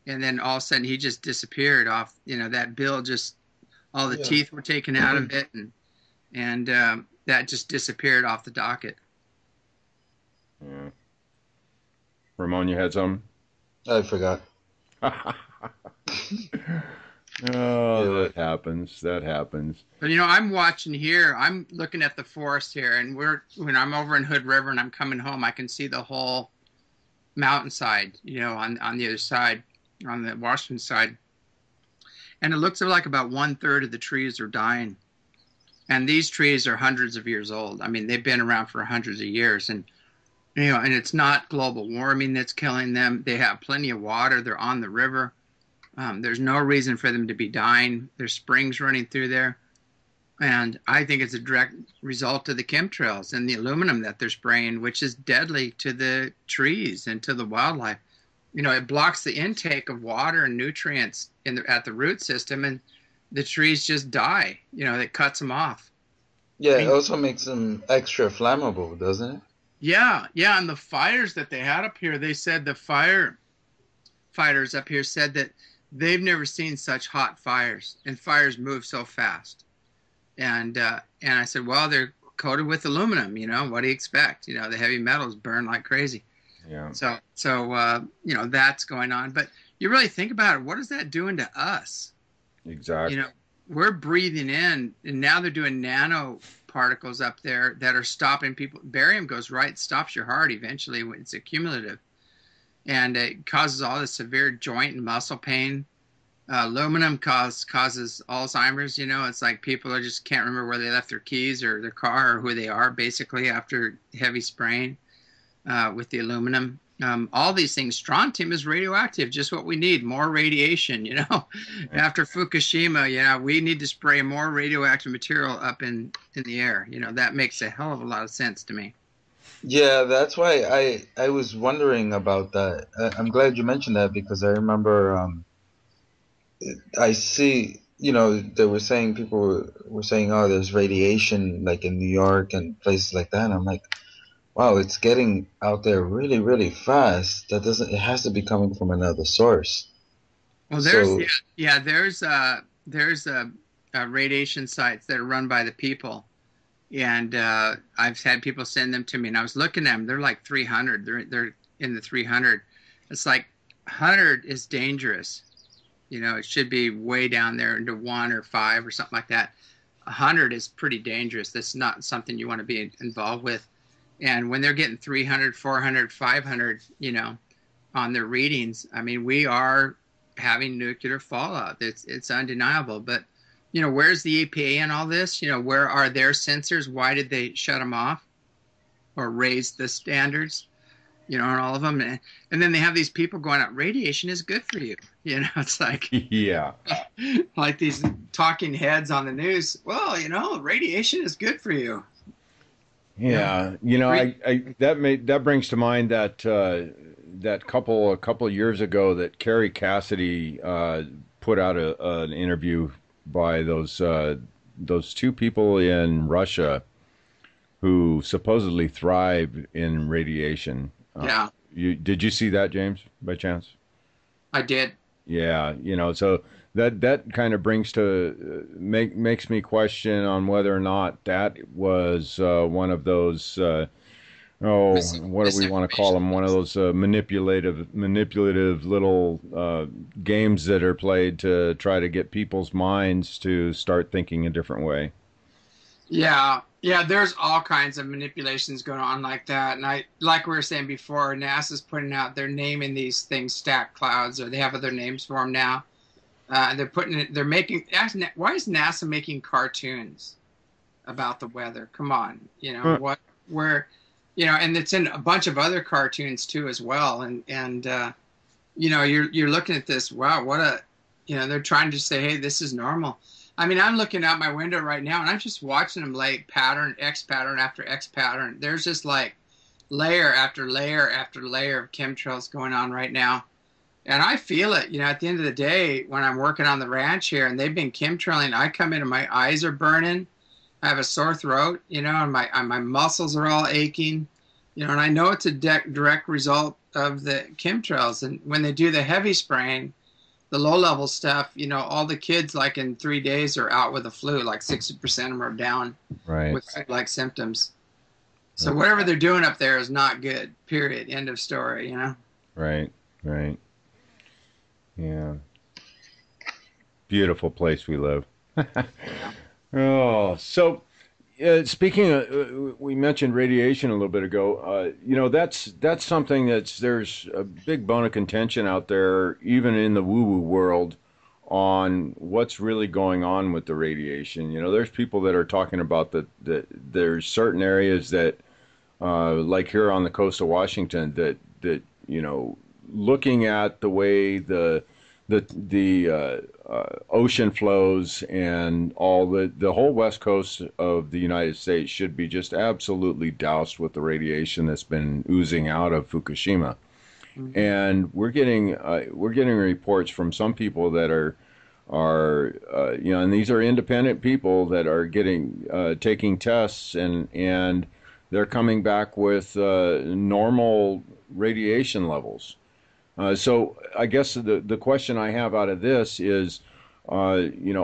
And then all of a sudden he just disappeared off, that bill just, all the teeth were taken out of it. And that just disappeared off the docket. Yeah. Ramon, you had some? I forgot. Oh, that happens. That happens. But I'm watching here. I'm looking at the forest here, and when I'm over in Hood River and I'm coming home, I can see the whole mountainside. On the other side, on the Washington side, and it looks like about 1/3 of the trees are dying. And these trees are hundreds of years old. I mean, they've been around for hundreds of years, and and it's not global warming that's killing them. They have plenty of water. They're on the river. There's no reason for them to be dying. There's springs running through there. And I think it's a direct result of the chemtrails and the aluminum that they're spraying, which is deadly to the trees and to the wildlife. It blocks the intake of water and nutrients at the root system, and the trees just die. It cuts them off. Yeah, it also makes them extra flammable, doesn't it? Yeah, and the fires that they had up here, they said the firefighters up here said that they've never seen such hot fires, and fires move so fast. And I said, well, they're coated with aluminum. What do you expect? The heavy metals burn like crazy. Yeah. So that's going on. But you really think about it, what is that doing to us? Exactly. We're breathing in, and now they're doing nanoparticles up there that are stopping people. Barium goes right, stops your heart eventually when it's accumulative. And it causes all this severe joint and muscle pain. Aluminum causes Alzheimer's. It's like people just can't remember where they left their keys or their car or who they are, basically, after heavy spraying with the aluminum. All these things. Strontium is radioactive, just what we need, more radiation. After Fukushima, we need to spray more radioactive material up in the air. That makes a hell of a lot of sense to me. Yeah, that's why I was wondering about that. I'm glad you mentioned that, because I remember I see, they were saying, people were saying, oh, there's radiation like in New York and places like that. And I'm like, wow, it's getting out there really, really fast. It has to be coming from another source. Well, there's radiation sites that are run by the people. And I've had people send them to me, and I was looking at them. They're like 300. They're in the 300. It's like 100 is dangerous. It should be way down there into 1 or 5 or something like that. 100 is pretty dangerous. That's not something you want to be involved with. And when they're getting 300, 400, 500, on their readings, I mean, we are having nuclear fallout. It's undeniable. But, where's the EPA in all this? Where are their sensors? Why did they shut them off or raise the standards, on all of them? And then they have these people going out, radiation is good for you. It's like, yeah, like these talking heads on the news. Well, radiation is good for you. Yeah, that brings to mind that a couple of years ago that Carrie Cassidy put out an interview by those two people in Russia who supposedly thrive in radiation. Yeah. Did you see that, James, by chance? I did. Yeah, so that kind of brings to makes me question on whether or not that was one of those oh, what do we want to call them? One of those manipulative little games that are played to try to get people's minds to start thinking a different way. Yeah, yeah, there's all kinds of manipulations going on like that. And like we were saying before, NASA's putting out, they're naming these things stacked clouds, or they have other names for them now. They're making, why is NASA making cartoons about the weather? Come on, and it's in a bunch of other cartoons too as well. And you're looking at this, wow, they're trying to say, hey, this is normal. I mean, I'm looking out my window right now, and I'm just watching them lay pattern, X pattern after X pattern. There's just like layer after layer after layer of chemtrails going on right now. And I feel it, at the end of the day, when I'm working on the ranch here, and they've been chemtrailing, I come in and my eyes are burning. I have a sore throat, and my muscles are all aching, and I know it's a direct result of the chemtrails. And when they do the heavy spraying, the low-level stuff, all the kids, like in 3 days, are out with the flu. Like 60% of them are down with flu-like symptoms. So whatever they're doing up there is not good, period. End of story, Right. Yeah. Beautiful place we live. Oh, so speaking of, we mentioned radiation a little bit ago. That's something there's a big bone of contention out there, even in the woo-woo world, on what's really going on with the radiation. There's people that are talking about that there's certain areas that, like here on the coast of Washington, that looking at the way the ocean flows and all the whole west coast of the United States should be just absolutely doused with the radiation that's been oozing out of Fukushima. Mm-hmm. And we're getting reports from some people that are and these are independent people that are taking tests, and they're coming back with normal radiation levels. So I guess the question I have out of this is, are you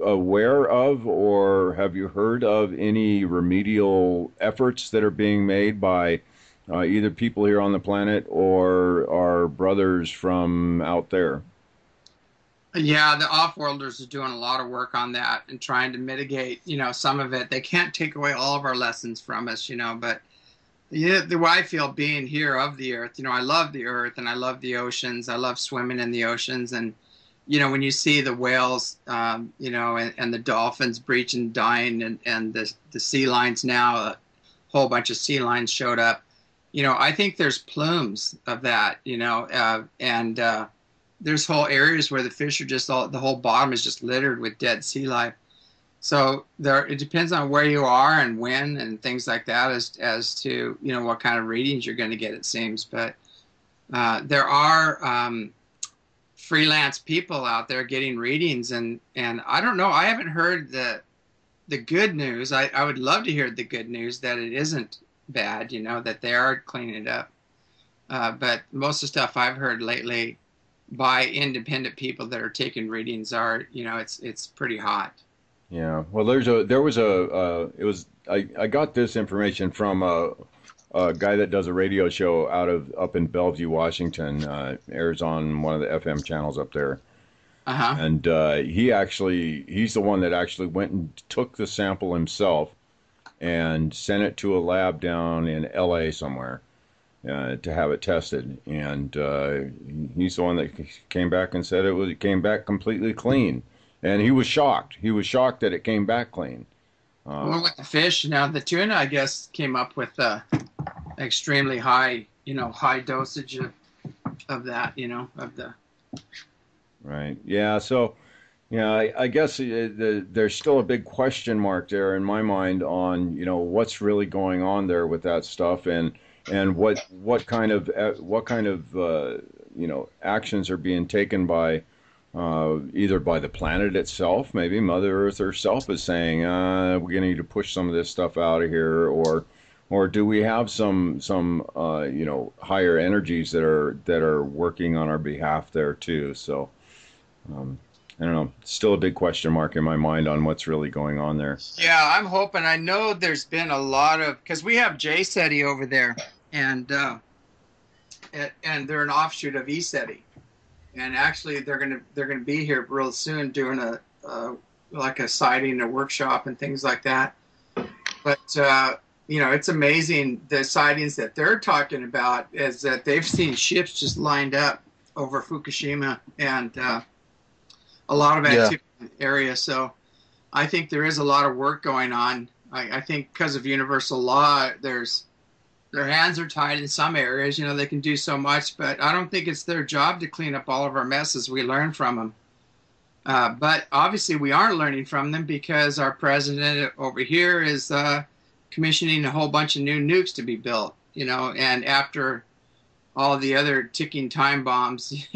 aware of, or have you heard of any remedial efforts that are being made by either people here on the planet or our brothers from out there? Yeah, the off-worlders are doing a lot of work on that and trying to mitigate, some of it. They can't take away all of our lessons from us, but the way I feel being here of the earth, I love the earth and I love the oceans. I love swimming in the oceans. And, when you see the whales, and the dolphins breaching, dying, and the sea lions now, a whole bunch of sea lions showed up. I think there's plumes of that, and there's whole areas where the fish are just the whole bottom is just littered with dead sea life. So it depends on where you are and when and things like that as to, what kind of readings you're going to get, it seems. But there are freelance people out there getting readings, and I don't know. I haven't heard the good news. I would love to hear the good news that it isn't bad, that they are cleaning it up. But most of the stuff I've heard lately by independent people that are taking readings are, it's pretty hot. Yeah, well, I got this information from a guy that does a radio show up in Bellevue, Washington, airs on one of the FM channels up there. Uh-huh. And he's the one that actually went and took the sample himself and sent it to a lab down in LA somewhere to have it tested. And he's the one that came back and said it came back completely clean. And he was shocked. He was shocked that it came back clean. Well, with the fish, the tuna, I guess, came up with extremely high, high dosage of that, of the. Right. Yeah. So, I guess there's still a big question mark there in my mind on, what's really going on there with that stuff, and what kind of actions are being taken by. Either by the planet itself, maybe Mother Earth herself is saying, we're going to need to push some of this stuff out of here, or do we have some higher energies that are working on our behalf there too? So I don't know. Still a big question mark in my mind on what's really going on there. Yeah, I'm hoping. I know there's been a lot of, because we have JCETI over there, and they're an offshoot of ECETI, and actually they're gonna be here real soon doing like a sighting, a workshop, and things like that. But it's amazing the sightings that they're talking about is that they've seen ships just lined up over Fukushima and a lot of activity in the area. So I think there is a lot of work going on. I think because of universal law, their hands are tied in some areas. They can do so much, but I don't think it's their job to clean up all of our messes. We learn from them. But obviously we aren't learning from them because our president over here is commissioning a whole bunch of new nukes to be built, and after all the other ticking time bombs,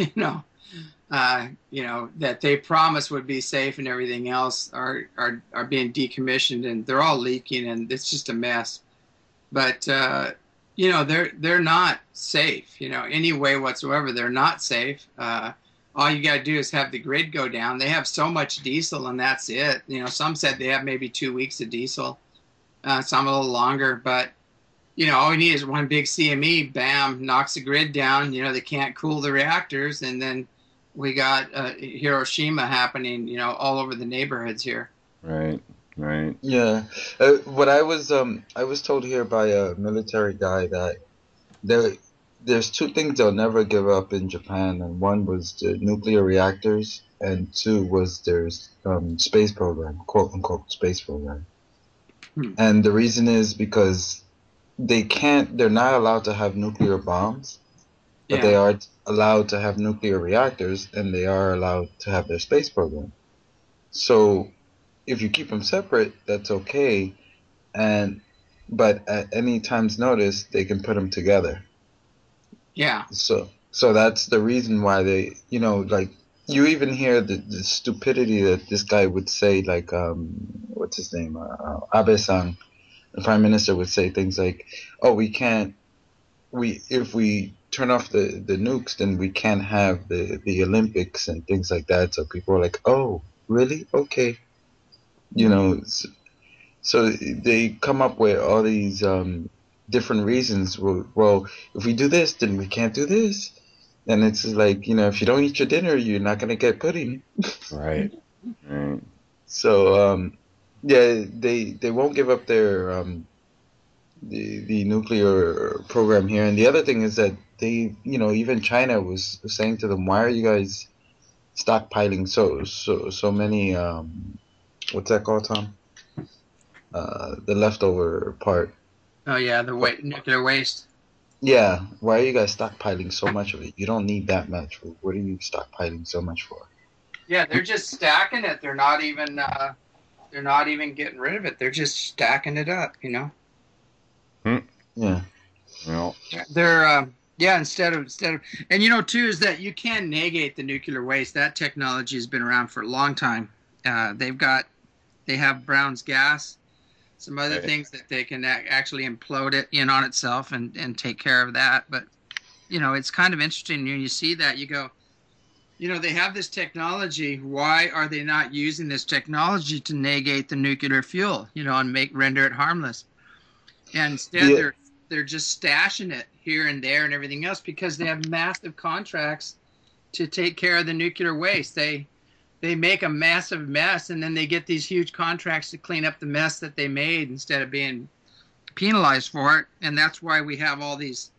that they promised would be safe and everything else are being decommissioned, and they're all leaking, and it's just a mess. But they're not safe, any way whatsoever. They're not safe. All you got to do is have the grid go down. They have so much diesel, and that's it. Some said they have maybe 2 weeks of diesel, some a little longer. But, all we need is one big CME, bam, knocks the grid down. They can't cool the reactors, and then we got Hiroshima happening, all over the neighborhoods here. Right. Yeah. What I was told here by a military guy that there's two things they'll never give up in Japan, and one was the nuclear reactors, and two was their space program, quote unquote space program. And the reason is because they're not allowed to have nuclear bombs, but they are allowed to have nuclear reactors, and they are allowed to have their space program. So if you keep them separate, that's okay, but at any time's notice, they can put them together. Yeah. So that's the reason why they, like, you even hear the stupidity that this guy would say, like, what's his name, Abe-san, the prime minister, would say things like, "Oh, if we turn off the nukes, then we can't have the Olympics and things like that." So people are like, "Oh, really? Okay." So they come up with all these different reasons. Well, if we do this, then we can't do this. And it's like, if you don't eat your dinner, you're not going to get pudding. Right. So, they won't give up their the nuclear program here. And the other thing is that they, even China was saying to them, "Why are you guys stockpiling so many what's that called, Tom? The leftover part." Oh yeah, nuclear waste. Yeah, why are you guys stockpiling so much of it? You don't need that much. What are you stockpiling so much for? Yeah, they're just stacking it. They're not even getting rid of it. They're just stacking it up, Yeah. Well, they're instead of and too is that you can negate the nuclear waste. That technology has been around for a long time. They have Brown's gas, some other things that they can actually implode it in on itself and take care of that. But, it's kind of interesting when you see that. You go, they have this technology. Why are they not using this technology to negate the nuclear fuel, and render it harmless? And instead they're just stashing it here and there and everything else because they have massive contracts to take care of the nuclear waste. They make a massive mess, and then they get these huge contracts to clean up the mess that they made instead of being penalized for it. And that's why we have all these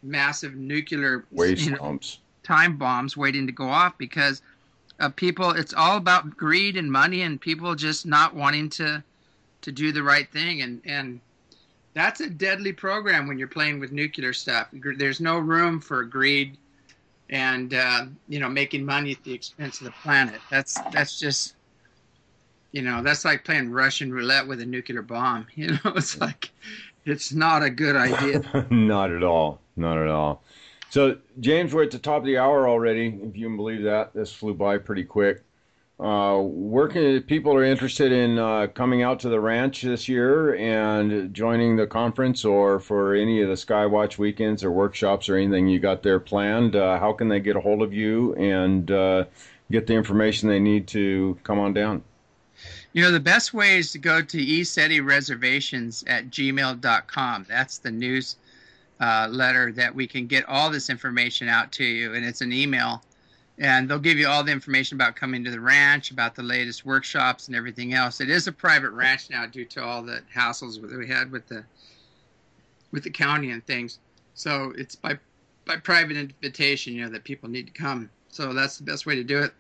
massive nuclear waste bombs, time bombs waiting to go off because of people. It's all about greed and money and people just not wanting to do the right thing. And that's a deadly program when you're playing with nuclear stuff. There's no room for greed and making money at the expense of the planet. That's just that's like playing Russian roulette with a nuclear bomb. It's like it's not a good idea. Not at all. So James, we're at the top of the hour already, if you can believe that. This flew by pretty quick. People are interested in coming out to the ranch this year and joining the conference, or for any of the Skywatch weekends or workshops or anything you got there planned. How can they get a hold of you and get the information they need to come on down? You know, the best way is to go to ECETI Reservations at gmail.com. That's the news letter that we can get all this information out to you, and it's an email. And they'll give you all the information about coming to the ranch, about the latest workshops and everything else. It is a private ranch now due to all the hassles that we had with the county and things. So it's by private invitation, you know, that people need to come. So that's the best way to do it.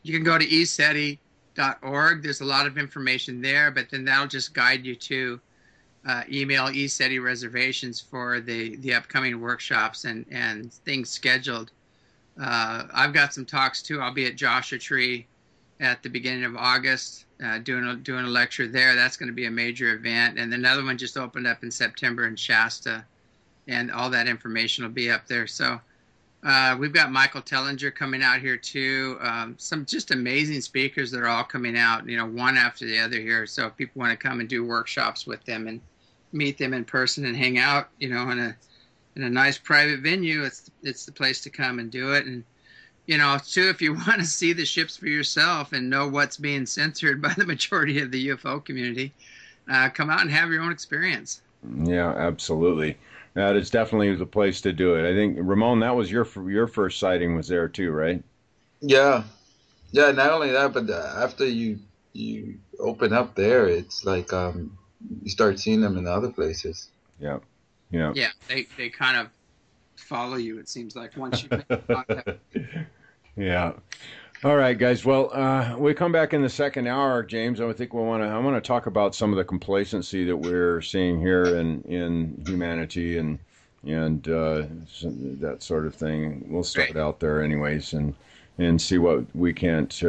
You can go to ECETI.org. There's a lot of information there, but then that'll just guide you to email ECETI Reservations for the upcoming workshops and things scheduled. I've got some talks too. I'll be at Joshua Tree at the beginning of August, doing a lecture there. That's going to be a major event. And another one just opened up in September in Shasta, and all that information will be up there. So we've got Michael Tellinger coming out here too. Some just amazing speakers that are all coming out, you know, one after the other here. So if people want to come and do workshops with them and meet them in person and hang out, you know, in a nice private venue, it's the place to come and do it. And, you know, too, if you want to see the ships for yourself and know what's being censored by the majority of the UFO community, come out and have your own experience. Yeah, absolutely. That is definitely the place to do it. I think, Ramon, that was your first sighting was there too, right? Yeah. Yeah, not only that, but after you open up there, it's like you start seeing them in other places. Yeah. Yeah. Yeah, they kind of follow you, it seems like, once you make contact. Yeah. All right, guys. Well, we come back in the second hour, James. I think I want to talk about some of the complacency that we're seeing here in humanity and that sort of thing. We'll start out there anyways and see what we can't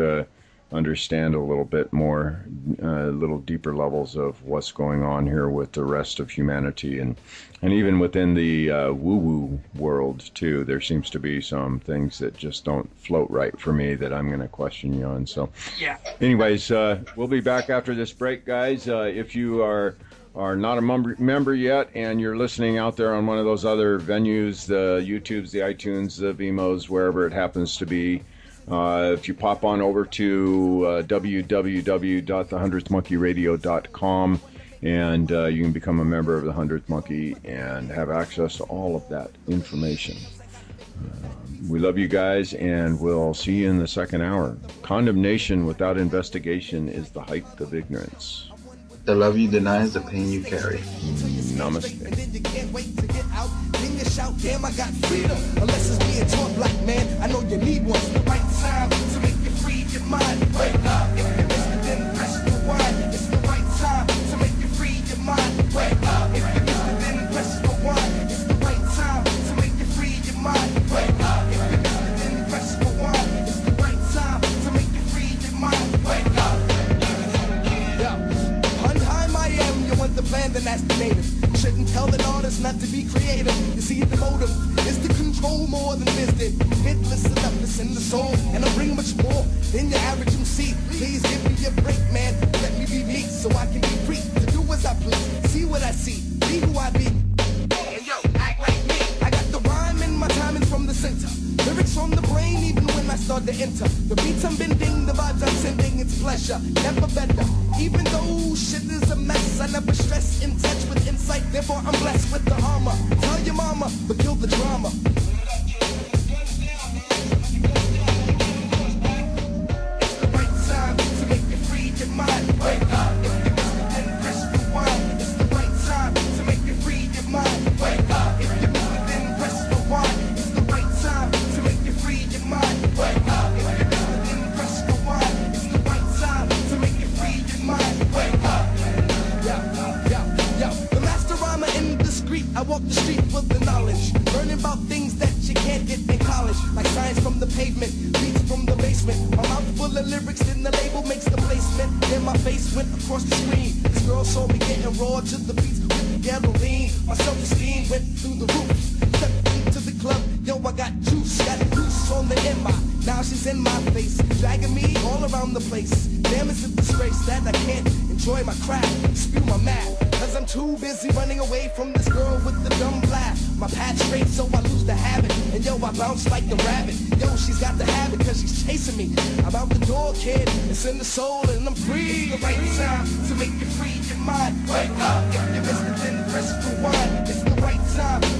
understand a little bit more, little deeper levels of what's going on here with the rest of humanity, and even within the woo-woo world too. There seems to be some things that just don't float right for me that I'm going to question you on. So, yeah. Anyways, we'll be back after this break, guys. If you are not a member yet and you're listening out there on one of those other venues, the YouTubes, the iTunes, the Vimos, wherever it happens to be, if you pop on over to www.the100thmonkeyradio.com, and you can become a member of the 100th Monkey and have access to all of that information. We love you guys, and we'll see you in the second hour. Condemnation without investigation is the height of ignorance. The love you deny is the pain you carry. Namaste. And then you can't wait to get out. Then you shout, damn, I got freedom. Unless it's being taught, black man, I know you need one. The right time to make you free your mind. Wake up. If you missed it, then press rewind. It's the right time to make you free your mind. Wake up. If you missed it, then press rewind. It's the right time to make you free your mind. Wake up. If you missed it, then press rewind. It's the right time to make you free your mind. Wake up. You want the plan, then that's the native. Shouldn't tell an artist not to be creative. You see, the motive is to control more than business. Midless enoughness in the soul, and I bring much more than your average MC. Please give me a break, man. Let me be me, so I can be free to do as I please. See what I see, be who I be. And yo, act like me. I got the rhyme and my timing from the center. Lyrics from the brain, even when I start to enter. The beats I'm bending, the vibes I'm sending, it's pleasure, never better. Even though shit is a mess, I never stress, in touch with insight, therefore I'm blessed with the armor. Tell your mama, but kill the drama. It's the right time to make you free your mind. Wake up. If you missed it, then press rewind. It's the right time to make you free your mind. Wake up. If you missed it, then press rewind. It's the right time to make you free your mind. Wake up. If you missed it, then press rewind. It's the right time to make you free your mind. Wake up. Yo. The master rhymer indiscreet. I walk the street with the knowledge, learning about things that you can't get in college, like science from the pavement, beats from the basement. My mouth full of lyrics, then the label makes the placement. Then my face went across the screen. This girl saw me getting raw to the beats with the gasoline. My self-esteem went through the roof. Stepped into the club, yo, I got juice, got juice on the MI. Now she's in my face, dragging me all around the place. Damn, it's a disgrace that I can't enjoy my craft, spew my math, cause I'm too busy running away from this girl with the dumb laugh. My path straight, so I lose the habit, and yo, I bounce like the rabbit. Yo, she's got to have it cause she's chasing me. I'm out the door, kid. It's in the soul and I'm free. The right time to make you free your mind. Wake up. If you missed it, then press rewind. It's the right time.